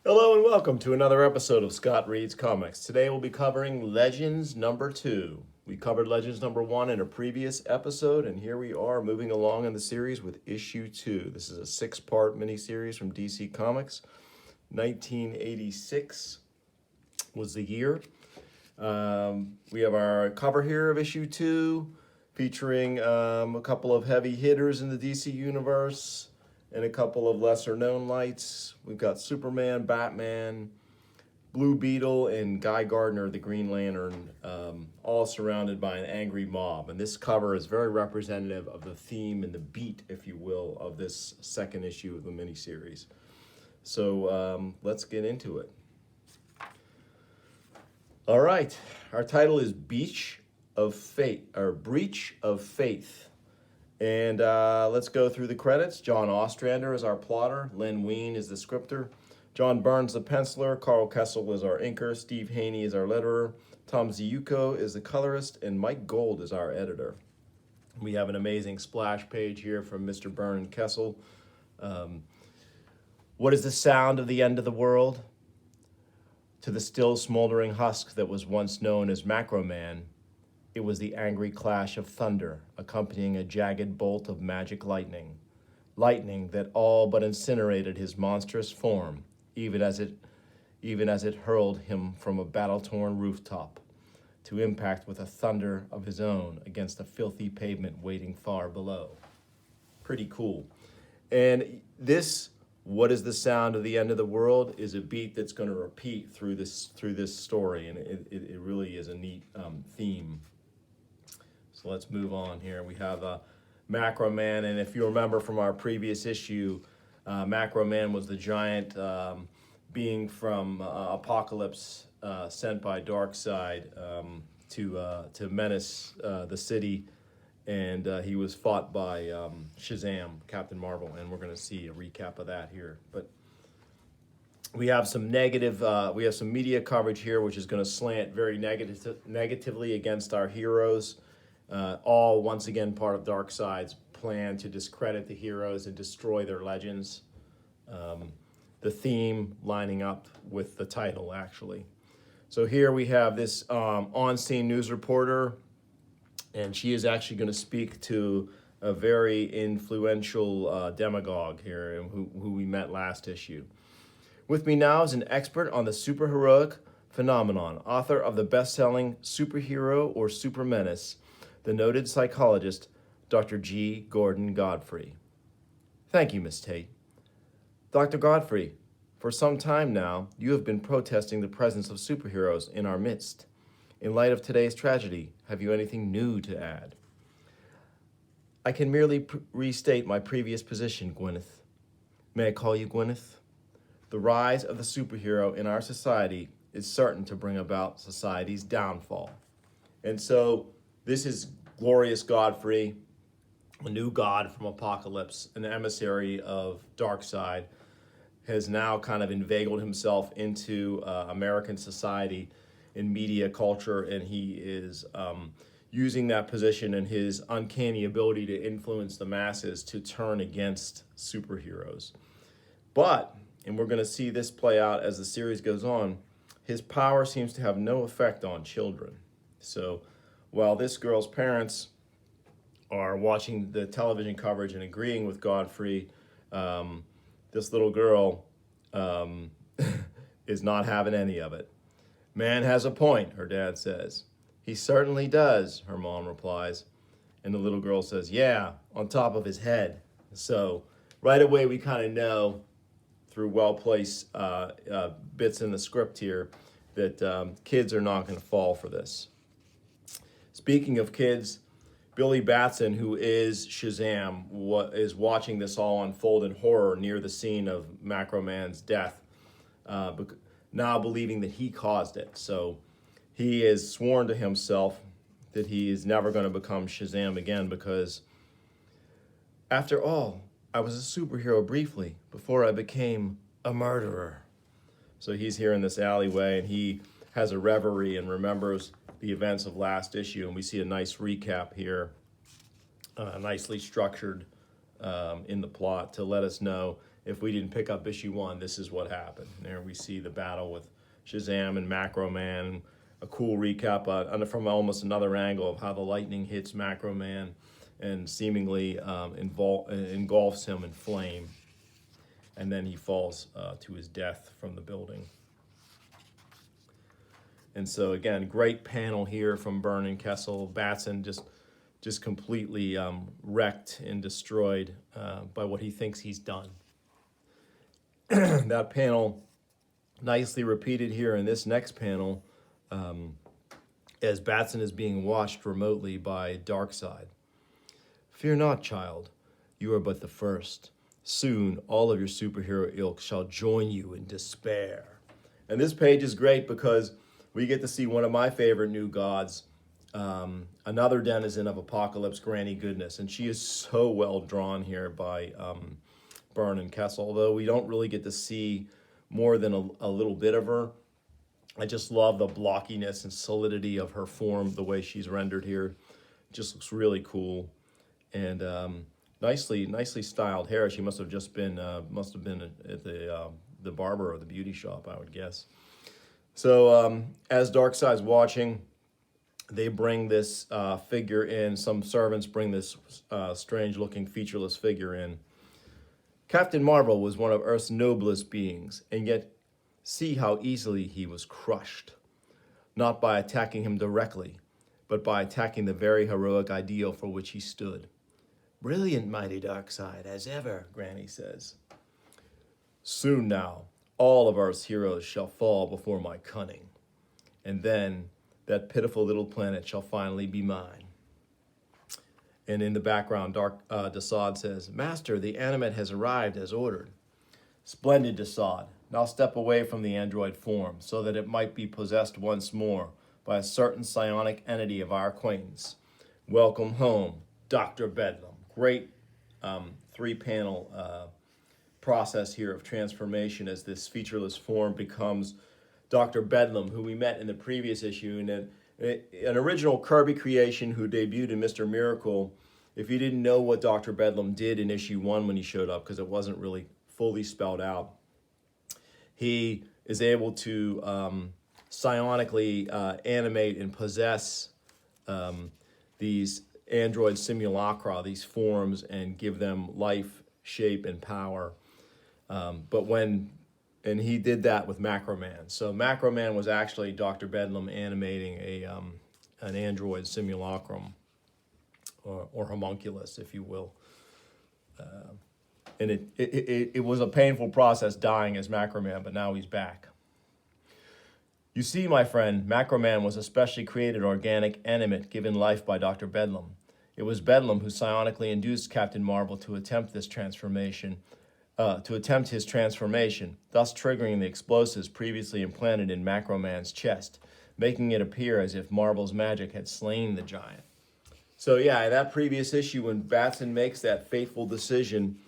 Hello and welcome to another episode of Scott Reads Comics. Today we'll be covering Legends number 2. We covered Legends number 1 in a previous episode, and here we are moving along in the series with issue 2. This is a 6-part miniseries from DC Comics. 1986 was the year. We have our cover here of issue 2 featuring a couple of heavy hitters in the DC universe and a couple of lesser known lights. We've got Superman, Batman, Blue Beetle, and Guy Gardner, the Green Lantern, all surrounded by an angry mob. And this cover is very representative of the theme and the beat, if you will, of this second issue of the miniseries. So let's get into it. All right, our title is Breach of Faith. And let's go through the credits. John Ostrander is our plotter. Len Wein is the scripter. John Burns the penciler. Carl Kessel is our inker. Steve Haney is our letterer. Tom Ziuko is the colorist. And Mike Gold is our editor. We have an amazing splash page here from Mr. Byrne and Kessel. What is the sound of the end of the world? To the still smoldering husk that was once known as Macroman, it was the angry clash of thunder, accompanying a jagged bolt of magic lightning. Lightning that all but incinerated his monstrous form, even as it hurled him from a battle-torn rooftop, to impact with a thunder of his own against the filthy pavement waiting far below. Pretty cool. And this, what is the sound of the end of the world, is a beat that's going to repeat through this story, and it really is a neat theme. So let's move on here. We have Macroman, and if you remember from our previous issue, Macroman was the giant being from Apocalypse sent by Darkseid to menace the city, and he was fought by Shazam, Captain Marvel, and we're going to see a recap of that here. But we have some media coverage here, which is going to slant very negatively against our heroes. All, once again, part of Darkseid's plan to discredit the heroes and destroy their legends. The theme lining up with the title, actually. So here we have this on-scene news reporter, and she is actually going to speak to a very influential demagogue here who we met last issue. With me now is an expert on the superheroic phenomenon, author of the best-selling Superhero or Super Menace, the noted psychologist, Dr. G. Gordon Godfrey. Thank you, Miss Tate. Dr. Godfrey, for some time now, you have been protesting the presence of superheroes in our midst. In light of today's tragedy, have you anything new to add? I can merely restate my previous position, Gwyneth. May I call you Gwyneth? The rise of the superhero in our society is certain to bring about society's downfall. And so this is Glorious Godfrey, a new god from Apocalypse, an emissary of Darkseid, has now kind of inveigled himself into American society in media culture, and he is using that position and his uncanny ability to influence the masses to turn against superheroes. But, and we're going to see this play out as the series goes on, his power seems to have no effect on children. So while this girl's parents are watching the television coverage and agreeing with Godfrey, this little girl is not having any of it. Man has a point, her dad says. He certainly does, her mom replies. And the little girl says, yeah, on top of his head. So right away we kind of know through well-placed bits in the script here that kids are not going to fall for this. Speaking of kids, Billy Batson, who is Shazam, is watching this all unfold in horror near the scene of Macroman's death, now believing that he caused it. So he has sworn to himself that he is never going to become Shazam again because, after all, I was a superhero briefly before I became a murderer. So he's here in this alleyway, and he has a reverie and remembers the events of last issue, and we see a nice recap here, nicely structured in the plot to let us know if we didn't pick up issue 1, this is what happened. And there we see the battle with Shazam and Macro Man. A cool recap from almost another angle of how the lightning hits Macro Man and seemingly engulfs him in flame. And then he falls to his death from the building. And so again, great panel here from Byrne and Kessel. Batson just completely wrecked and destroyed by what he thinks he's done. That panel nicely repeated here in this next panel as Batson is being watched remotely by Darkseid. Fear not, child. You are but the first. Soon all of your superhero ilk shall join you in despair. And this page is great because we get to see one of my favorite new gods, another denizen of Apocalypse, Granny Goodness. And she is so well drawn here by Byrne and Kessel, although we don't really get to see more than a little bit of her. I just love the blockiness and solidity of her form, the way she's rendered here. It just looks really cool. And nicely styled hair. She must have been at the barber or the beauty shop, I would guess. So as Darkseid's watching, they bring this figure in. Some servants bring this strange-looking, featureless figure in. Captain Marvel was one of Earth's noblest beings, and yet see how easily he was crushed. Not by attacking him directly, but by attacking the very heroic ideal for which he stood. Brilliant, mighty Darkseid, as ever, Granny says. Soon now, all of Earth's heroes shall fall before my cunning, and then that pitiful little planet shall finally be mine. And in the background, Desaad says, Master, the animate has arrived as ordered. Splendid, Desaad. Now step away from the android form, so that it might be possessed once more by a certain psionic entity of our acquaintance. Welcome home, Dr. Bedlam. Great 3-panel process here of transformation as this featureless form becomes Dr. Bedlam, who we met in the previous issue, and an original Kirby creation who debuted in Mr. Miracle. If you didn't know what Dr. Bedlam did in issue 1 when he showed up, because it wasn't really fully spelled out, he is able to psionically animate and possess these android simulacra, these forms, and give them life, shape, and power. And he did that with Macro Man. So Macro Man was actually Dr. Bedlam animating an android simulacrum, or homunculus, if you will. And it was a painful process dying as Macro Man, but now he's back. You see, my friend, Macro Man was a specially created organic animate given life by Dr. Bedlam. It was Bedlam who psionically induced Captain Marvel to attempt his transformation, thus triggering the explosives previously implanted in Macro Man's chest, making it appear as if Marvel's magic had slain the giant. So yeah, in that previous issue, when Batson makes that fateful decision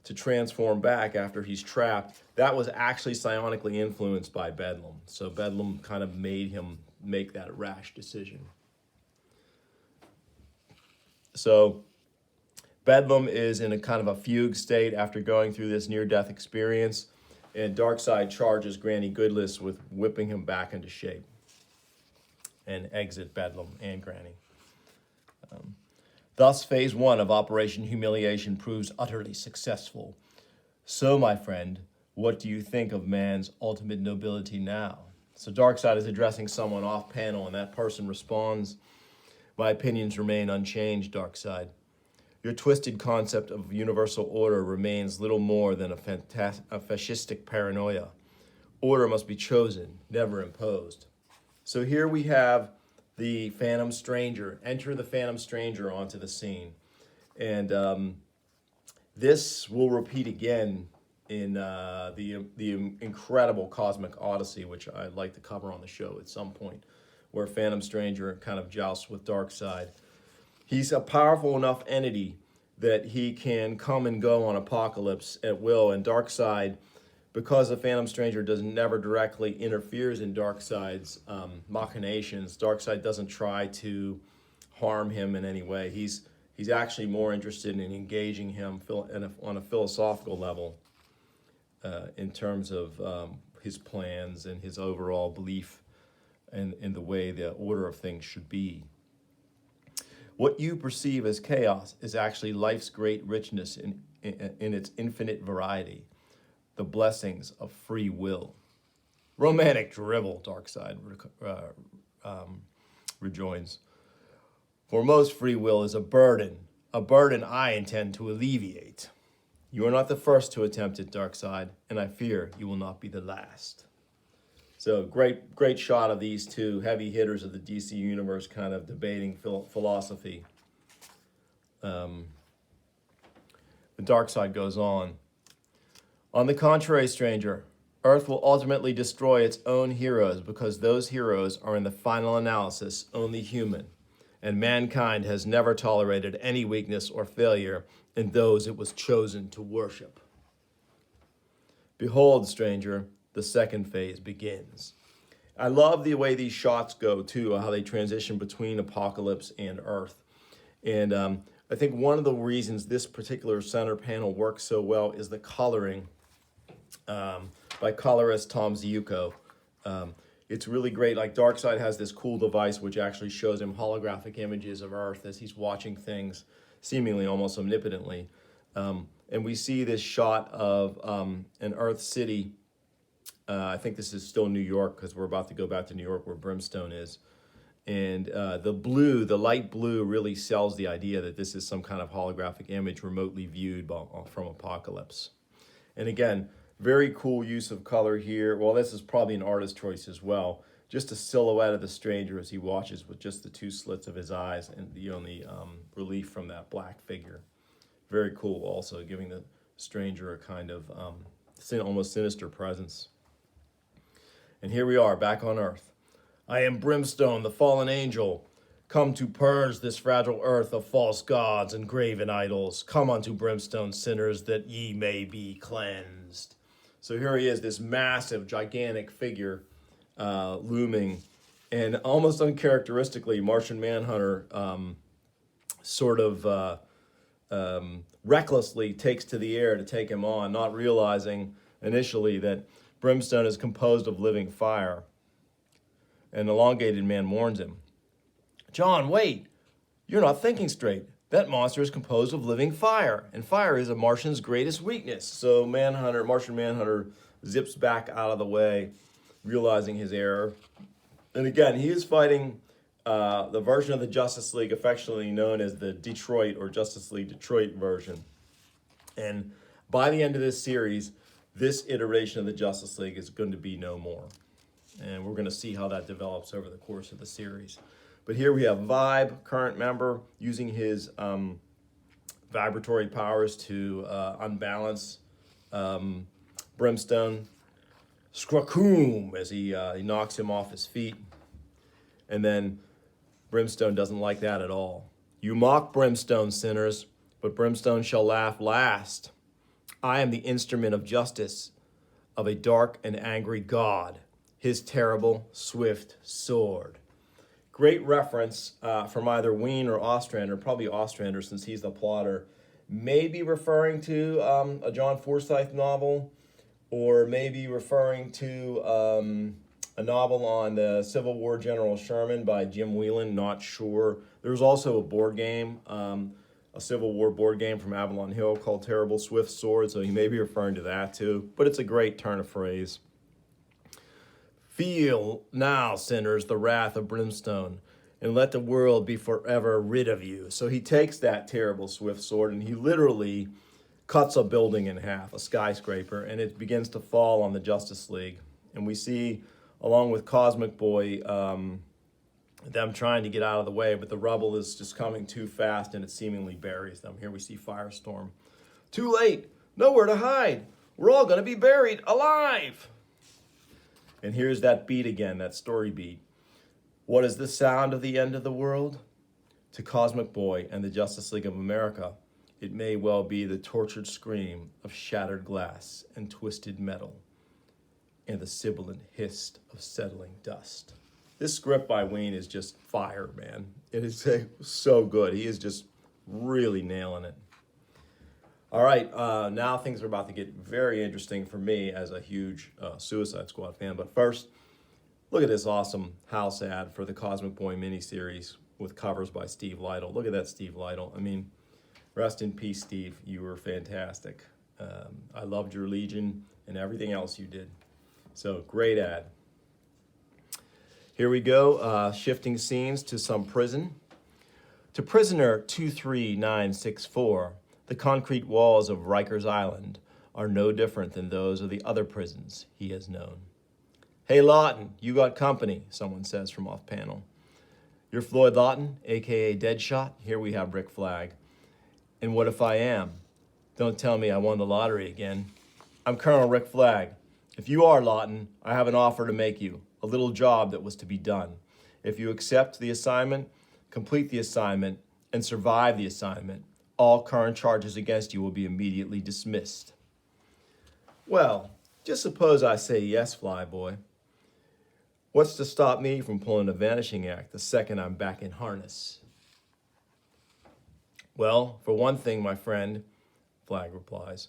to transform back after he's trapped, that was actually psionically influenced by Bedlam. So Bedlam kind of made him make that rash decision. So Bedlam is in a kind of a fugue state after going through this near-death experience, and Darkseid charges Granny Goodness with whipping him back into shape and exit Bedlam and Granny. Thus, phase 1 of Operation Humiliation proves utterly successful. So, my friend, what do you think of man's ultimate nobility now? So Darkseid is addressing someone off panel, and that person responds, my opinions remain unchanged, Darkseid. Your twisted concept of universal order remains little more than a fascistic paranoia. Order must be chosen, never imposed. So here we have the Phantom Stranger. Enter the Phantom Stranger onto the scene. And this will repeat again in the incredible Cosmic Odyssey, which I'd like to cover on the show at some point, where Phantom Stranger kind of jousts with Darkseid. He's a powerful enough entity that he can come and go on Apocalypse at will, and Darkseid, because the Phantom Stranger never directly interferes in Darkseid's machinations, Darkseid doesn't try to harm him in any way. He's actually more interested in engaging him on a philosophical level. in terms of his plans and his overall belief in the way the order of things should be. What you perceive as chaos is actually life's great richness in its infinite variety, the blessings of free will. Romantic dribble, Darkseid rejoins. For most, free will is a burden I intend to alleviate. You are not the first to attempt it, Darkseid, and I fear you will not be the last. So great shot of these two heavy hitters of the DC universe kind of debating philosophy. The Darkseid goes on. On the contrary, stranger, Earth will ultimately destroy its own heroes because those heroes are in the final analysis only human, and mankind has never tolerated any weakness or failure in those it was chosen to worship. Behold, stranger, the second phase begins. I love the way these shots go, too, how they transition between Apocalypse and Earth. And I think one of the reasons this particular center panel works so well is the coloring by colorist Tom Ziuko. It's really great. Like Darkseid has this cool device which actually shows him holographic images of Earth as he's watching things seemingly almost omnipotently. And we see this shot of an Earth city. I think this is still New York because we're about to go back to New York where Brimstone is. And the light blue really sells the idea that this is some kind of holographic image remotely viewed from Apocalypse. And again, very cool use of color here. Well, this is probably an artist choice as well. Just a silhouette of the stranger as he watches with just the two slits of his eyes and the only relief from that black figure. Very cool also, giving the stranger a kind of almost sinister presence. And here we are, back on Earth. I am Brimstone, the fallen angel, come to purge this fragile earth of false gods and graven idols. Come unto Brimstone, sinners, that ye may be cleansed. So here he is, this massive, gigantic figure looming. And almost uncharacteristically, Martian Manhunter recklessly takes to the air to take him on, not realizing initially that Brimstone is composed of living fire. An elongated man warns him. John, wait! You're not thinking straight. That monster is composed of living fire, and fire is a Martian's greatest weakness. So Martian Manhunter zips back out of the way, realizing his error. And again, he is fighting the version of the Justice League affectionately known as the Detroit or Justice League Detroit version. And by the end of this series, this iteration of the Justice League is going to be no more. And we're going to see how that develops over the course of the series. But here we have Vibe, current member, using his vibratory powers to unbalance Brimstone. Skrakoom, as he knocks him off his feet. And then Brimstone doesn't like that at all. You mock Brimstone, sinners, but Brimstone shall laugh last. I am the instrument of justice of a dark and angry god, his terrible, swift sword. Great reference from either Ween or Ostrander, probably Ostrander since he's the plotter, maybe referring to a John Forsythe novel, or maybe referring to a novel on the Civil War General Sherman by Jim Whelan, not sure. There's also a board game, a Civil War board game from Avalon Hill called Terrible Swift Sword, so he may be referring to that too, but it's a great turn of phrase. Feel now, sinners, the wrath of Brimstone, and let the world be forever rid of you. So he takes that terrible swift sword and he literally cuts a building in half, a skyscraper, and it begins to fall on the Justice League. And we see, along with Cosmic Boy, them trying to get out of the way, but the rubble is just coming too fast and it seemingly buries them. Here we see Firestorm. Too late, nowhere to hide. We're all gonna be buried alive. And here's that beat again, that story beat. What is the sound of the end of the world? To Cosmic Boy and the Justice League of America, it may well be the tortured scream of shattered glass and twisted metal and the sibilant hiss of settling dust. This script by Ween is just fire, man. It is so good. He is just really nailing it. All right, now things are about to get very interesting for me as a huge Suicide Squad fan. But first, look at this awesome house ad for the Cosmic Boy miniseries with covers by Steve Lytle. Look at that, Steve Lytle. I mean, rest in peace, Steve. You were fantastic. I loved your Legion and everything else you did. So, great ad. Here we go, shifting scenes to some prison. To prisoner 23964, the concrete walls of Rikers Island are no different than those of the other prisons he has known. Hey Lawton, you got company, someone says from off panel. You're Floyd Lawton, aka Deadshot? Here we have Rick Flag. And what if I am? Don't tell me I won the lottery again. I'm Colonel Rick Flag. If you are Lawton, I have an offer to make you, a little job that was to be done. If you accept the assignment, complete the assignment, and survive the assignment, all current charges against you will be immediately dismissed. Well, just suppose I say yes, Flyboy. What's to stop me from pulling a vanishing act the second I'm back in harness? Well, for one thing, my friend, Flag replies,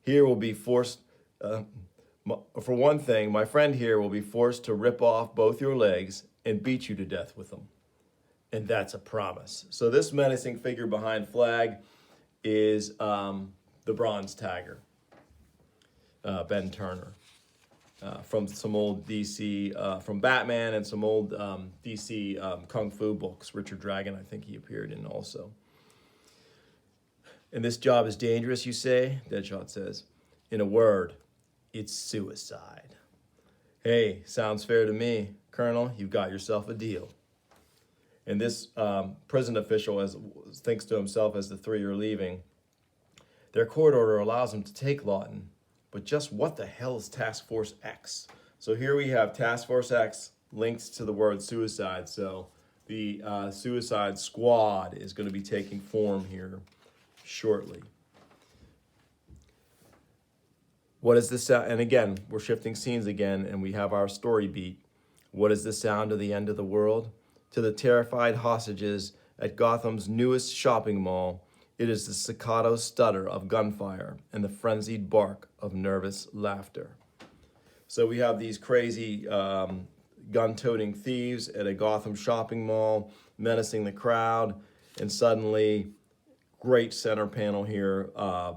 for one thing, my friend here will be forced to rip off both your legs and beat you to death with them. And that's a promise. So this menacing figure behind Flag is the Bronze Tagger, Ben Turner, from some old DC, from Batman and some old DC Kung Fu books. Richard Dragon, I think he appeared in also. And this job is dangerous, you say? Deadshot says. In a word, it's suicide. Hey, sounds fair to me. Colonel, you've got yourself a deal. And this prison official thinks to himself as the three are leaving, their court order allows them to take Lawton, but just what the hell is Task Force X? So here we have Task Force X linked to the word suicide. So the Suicide Squad is going to be taking form here shortly. What is this sound? And again, we're shifting scenes again, and we have our story beat. What is the sound of the end of the world? To the terrified hostages at Gotham's newest shopping mall, it is the staccato stutter of gunfire and the frenzied bark of nervous laughter. So we have these crazy gun-toting thieves at a Gotham shopping mall menacing the crowd, and suddenly, great center panel here,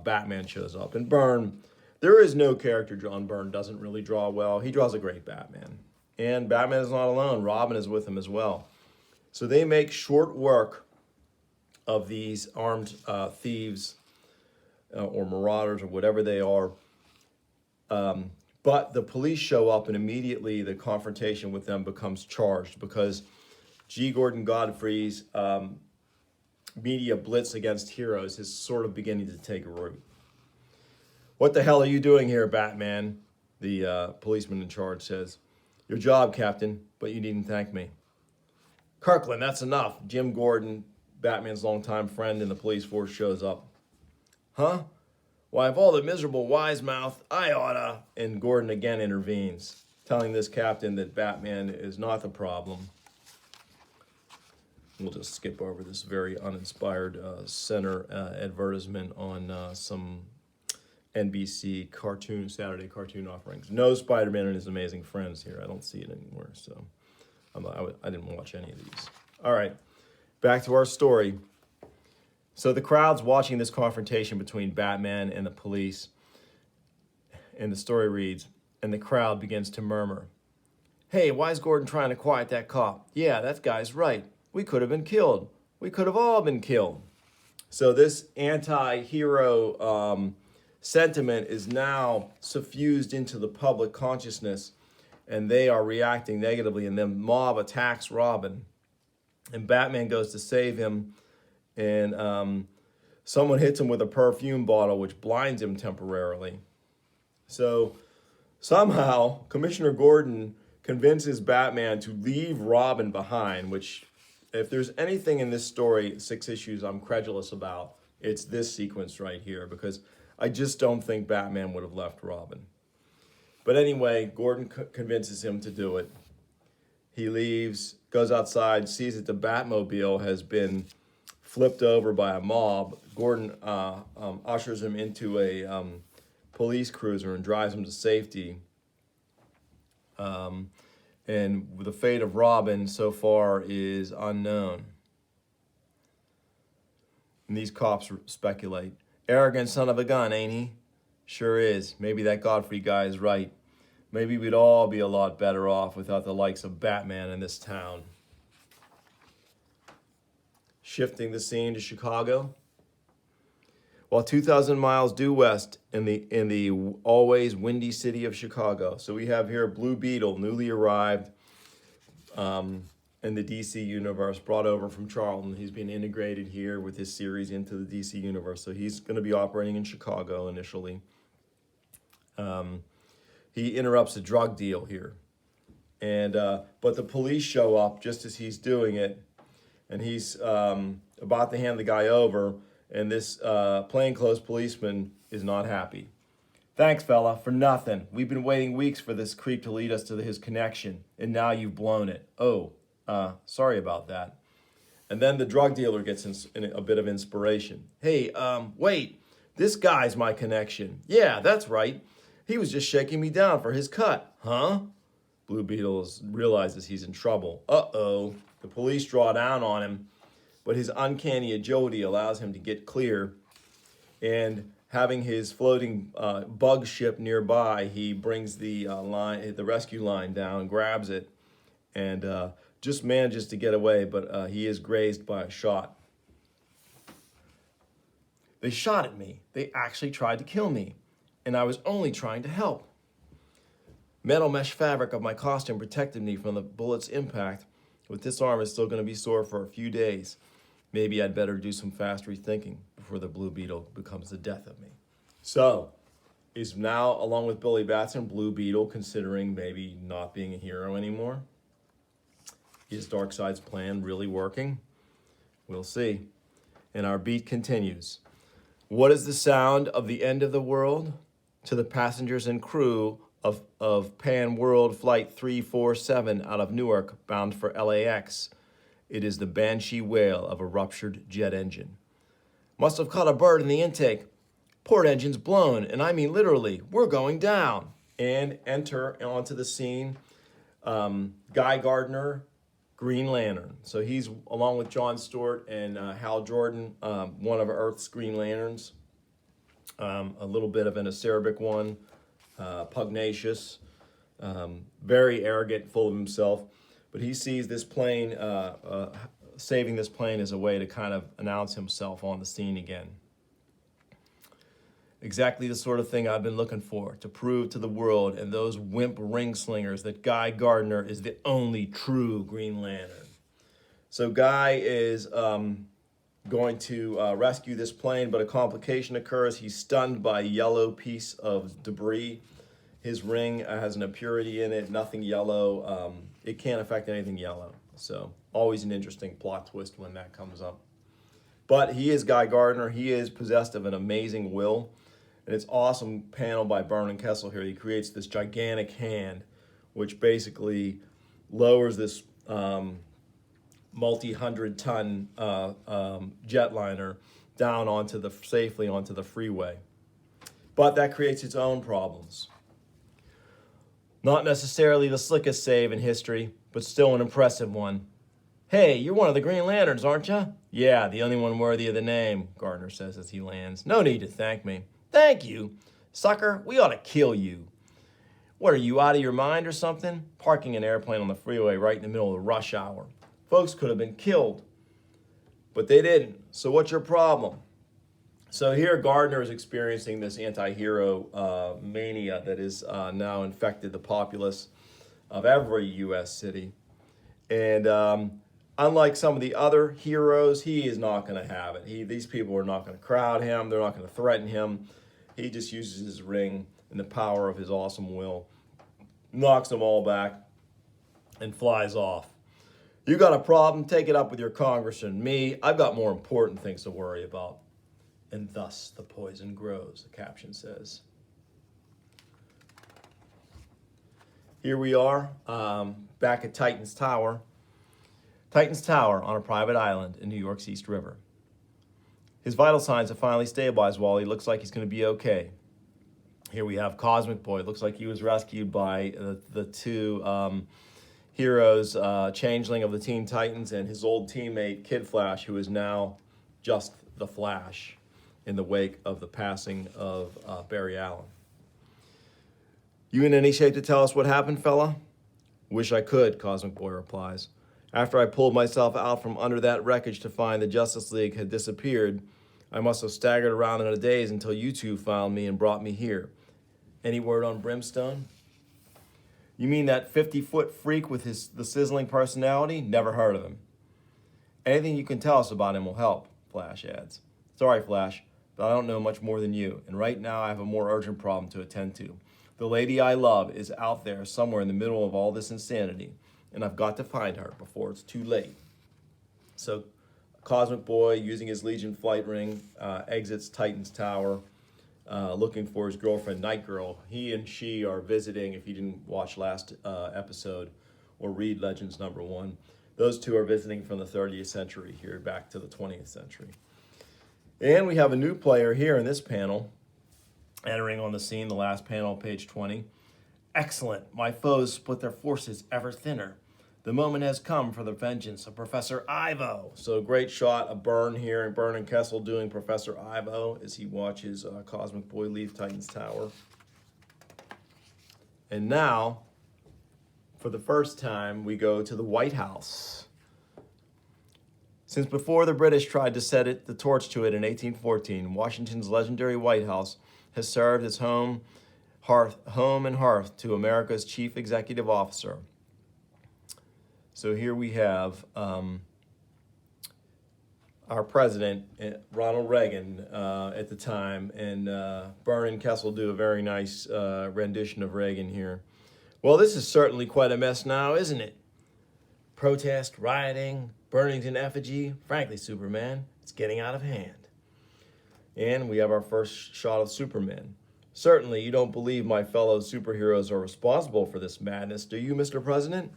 Batman shows up. And Byrne, there is no character John Byrne doesn't really draw well. He draws a great Batman. And Batman is not alone. Robin is with him as well. So they make short work of these armed thieves or marauders or whatever they are. But the police show up, and immediately the confrontation with them becomes charged because G. Gordon Godfrey's media blitz against heroes is sort of beginning to take root. What the hell are you doing here, Batman? The policeman in charge says. Your job, Captain, but you needn't thank me. Kirkland, that's enough. Jim Gordon, Batman's longtime friend in the police force, shows up. Huh? Why, of all the miserable wise mouth, I oughta. And Gordon again intervenes, telling this captain that Batman is not the problem. We'll just skip over this very uninspired center advertisement on some NBC cartoon, Saturday cartoon offerings. No Spider-Man and his amazing friends here. I don't see it anymore, so I didn't watch any of these. All right, back to our story. So the crowd's watching this confrontation between Batman and the police, and the story reads, and the crowd begins to murmur. Hey, why is Gordon trying to quiet that cop? Yeah, that guy's right. We could have been killed. We could have all been killed. So this anti-hero sentiment is now suffused into the public consciousness, and they are reacting negatively, and the mob attacks Robin. And Batman goes to save him, and someone hits him with a perfume bottle, which blinds him temporarily. So somehow, Commissioner Gordon convinces Batman to leave Robin behind, which, if there's anything in this story, 6 issues, I'm credulous about, it's this sequence right here, because I just don't think Batman would have left Robin. But anyway, Gordon convinces him to do it. He leaves, goes outside, sees that the Batmobile has been flipped over by a mob. Gordon ushers him into a police cruiser and drives him to safety. And the fate of Robin so far is unknown. And these cops speculate. Arrogant son of a gun, ain't he? Sure is. Maybe that Godfrey guy is right. Maybe we'd all be a lot better off without the likes of Batman in this town. Shifting the scene to Chicago. While 2,000 miles due west in the always windy city of Chicago. So we have here Blue Beetle, newly arrived in the DC universe, brought over from Charlton. He's been integrated here with his series into the DC universe. So he's going to be operating in Chicago initially. He interrupts a drug deal here. And but the police show up just as he's doing it. And he's about to hand the guy over. And this plainclothes policeman is not happy. Thanks, fella, for nothing. We've been waiting weeks for this creep to lead us to his connection, and now you've blown it. Oh, sorry about that. And then the drug dealer gets a bit of inspiration. Hey, wait, this guy's my connection. Yeah, that's right. He was just shaking me down for his cut. Huh? Blue Beetle realizes he's in trouble. Uh-oh. The police draw down on him. But his uncanny agility allows him to get clear. And having his floating bug ship nearby, he brings the rescue line down, grabs it, and just manages to get away, but he is grazed by a shot. They shot at me. They actually tried to kill me, and I was only trying to help. Metal mesh fabric of my costume protected me from the bullet's impact, but this arm is still going to be sore for a few days. Maybe I'd better do some fast rethinking before the Blue Beetle becomes the death of me. So, is now, along with Billy Batson, Blue Beetle considering maybe not being a hero anymore? Is Darkseid's plan really working? We'll see. And our beat continues. What is the sound of the end of the world? To the passengers and crew of Pan World Flight 347 out of Newark, bound for LAX. It is the banshee wail of a ruptured jet engine. Must have caught a bird in the intake. Port engine's blown, and I mean literally, we're going down. And enter onto the scene Guy Gardner, Green Lantern. So he's, along with John Stewart and Hal Jordan, one of Earth's Green Lanterns. A little bit of an acerbic one, pugnacious, very arrogant, full of himself. But he sees this plane, saving this plane as a way to kind of announce himself on the scene again. Exactly the sort of thing I've been looking for, to prove to the world and those wimp ring slingers that Guy Gardner is the only true Green Lantern. So Guy is going to rescue this plane, but a complication occurs. He's stunned by a yellow piece of debris. His ring has an impurity in it, nothing yellow. It can't affect anything yellow. So always an interesting plot twist when that comes up. But he is Guy Gardner. He is possessed of an amazing will. And it's awesome panel by Vernon Kessel here. He creates this gigantic hand, which basically lowers this multi-hundred-ton jetliner down safely onto the freeway. But that creates its own problems. Not necessarily the slickest save in history, but still an impressive one. Hey, you're one of the Green Lanterns, aren't you? Yeah, the only one worthy of the name, Gardner says as he lands. No need to thank me. Thank you? Sucker, we ought to kill you. What, are you out of your mind or something? Parking an airplane on the freeway right in the middle of the rush hour. Folks could have been killed, but they didn't. So what's your problem? So here Gardner is experiencing this anti-hero mania that is now infected the populace of every U.S. city. And unlike some of the other heroes, he is not going to have it. These people are not going to crowd him. They're not going to threaten him. He just uses his ring and the power of his awesome will, knocks them all back, and flies off. You got a problem? Take it up with your congressman. Me, I've got more important things to worry about. And thus the poison grows, the caption says. Here we are, back at Titan's Tower. Titan's Tower on a private island in New York's East River. His vital signs have finally stabilized, Wally. Looks like he's going to be okay. Here we have Cosmic Boy. It looks like he was rescued by the two heroes, Changeling of the Teen Titans and his old teammate, Kid Flash, who is now just the Flash in the wake of the passing of Barry Allen. You in any shape to tell us what happened, fella? Wish I could, Cosmic Boy replies. After I pulled myself out from under that wreckage to find the Justice League had disappeared, I must have staggered around in a daze until you two found me and brought me here. Any word on Brimstone? You mean that 50-foot freak with the sizzling personality? Never heard of him. Anything you can tell us about him will help, Flash adds. Sorry, Flash, but I don't know much more than you, and right now I have a more urgent problem to attend to. The lady I love is out there somewhere in the middle of all this insanity, and I've got to find her before it's too late. So Cosmic Boy, using his Legion flight ring, exits Titan's Tower, looking for his girlfriend, Night Girl. He and she are visiting, if you didn't watch last episode or read Legends #1, those two are visiting from the 30th century here back to the 20th century. And we have a new player here in this panel, entering on the scene, the last panel, page 20. Excellent. My foes split their forces ever thinner. The moment has come for the vengeance of Professor Ivo. So great shot of Byrne here, and Byrne and Kessel doing Professor Ivo as he watches Cosmic Boy leave Titan's Tower. And now, for the first time, we go to the White House. Since before the British tried to set the torch to it in 1814, Washington's legendary White House has served as home and hearth to America's chief executive officer. So here we have our president, Ronald Reagan, at the time, and Byrne and Kessel do a very nice rendition of Reagan here. Well, this is certainly quite a mess now, isn't it? Protest, rioting, burnings in effigy. Frankly, Superman, it's getting out of hand. And we have our first shot of Superman. Certainly, you don't believe my fellow superheroes are responsible for this madness, do you, Mr. President?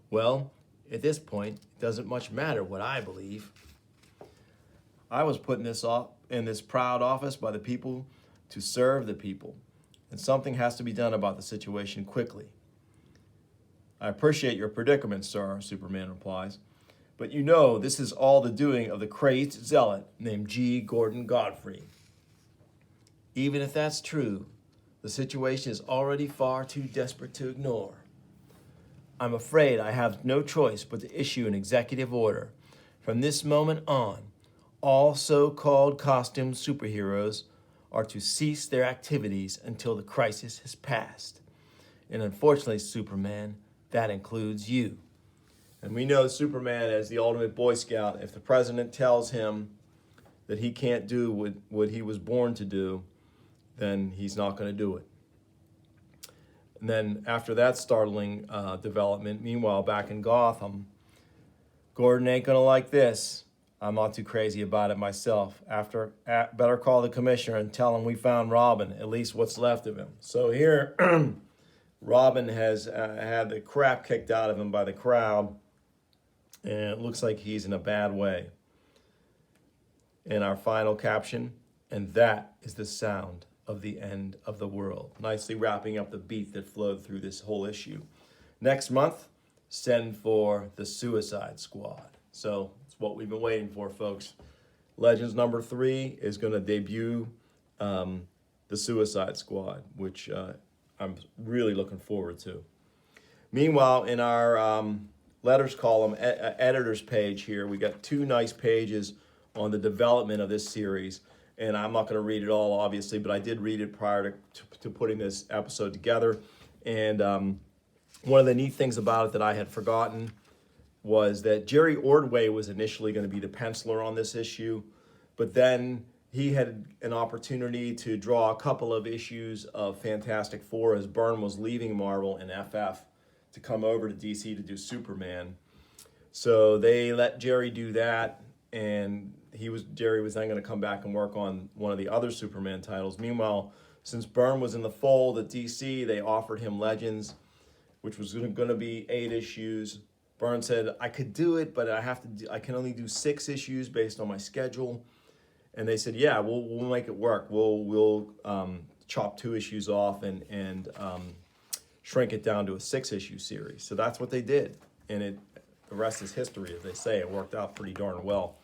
Well, at this point, it doesn't much matter what I believe. I was put in this proud office by the people to serve the people, and something has to be done about the situation quickly. I appreciate your predicament, sir, Superman replies, but you know this is all the doing of the crazed zealot named G. Gordon Godfrey. Even if that's true, the situation is already far too desperate to ignore. I'm afraid I have no choice but to issue an executive order. From this moment on, all so-called costumed superheroes are to cease their activities until the crisis has passed. And unfortunately, Superman, that includes you. And we know Superman as the ultimate Boy Scout. If the president tells him that he can't do what he was born to do, then he's not going to do it. And then after that startling development, meanwhile, back in Gotham, Gordon ain't gonna like this. I'm not too crazy about it myself. Better call the commissioner and tell him we found Robin, at least what's left of him. So here, Robin has had the crap kicked out of him by the crowd, and it looks like he's in a bad way. And our final caption, and that is the sound of the end of the world. Nicely wrapping up the beat that flowed through this whole issue. Next month, send for the Suicide Squad. So it's what we've been waiting for, folks. Legends #3 is going to debut the Suicide Squad, which I'm really looking forward to. Meanwhile, in our letters column, editor's page here, we got 2 nice pages on the development of this series. And I'm not going to read it all, obviously, but I did read it prior to putting this episode together. And one of the neat things about it that I had forgotten was that Jerry Ordway was initially going to be the penciler on this issue, but then he had an opportunity to draw a couple of issues of Fantastic Four as Byrne was leaving Marvel and FF to come over to DC to do Superman. So they let Jerry do that, and Jerry was then going to come back and work on one of the other Superman titles. Meanwhile, since Byrne was in the fold at DC, they offered him Legends, which was going to be 8 issues. Byrne said, I could do it, but I can only do 6 issues based on my schedule. And they said, yeah, we'll make it work. We'll chop 2 issues off and shrink it down to a 6-issue series. So that's what they did, and the rest is history, as they say. It worked out pretty darn well.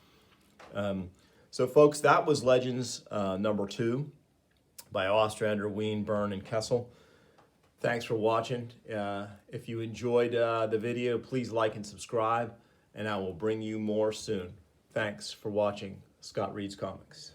So folks, that was Legends number 2 by Ostrander, Ween, Byrne, and Kessel. Thanks for watching. If you enjoyed the video, please like and subscribe, and I will bring you more soon. Thanks for watching Scott Reads Comics.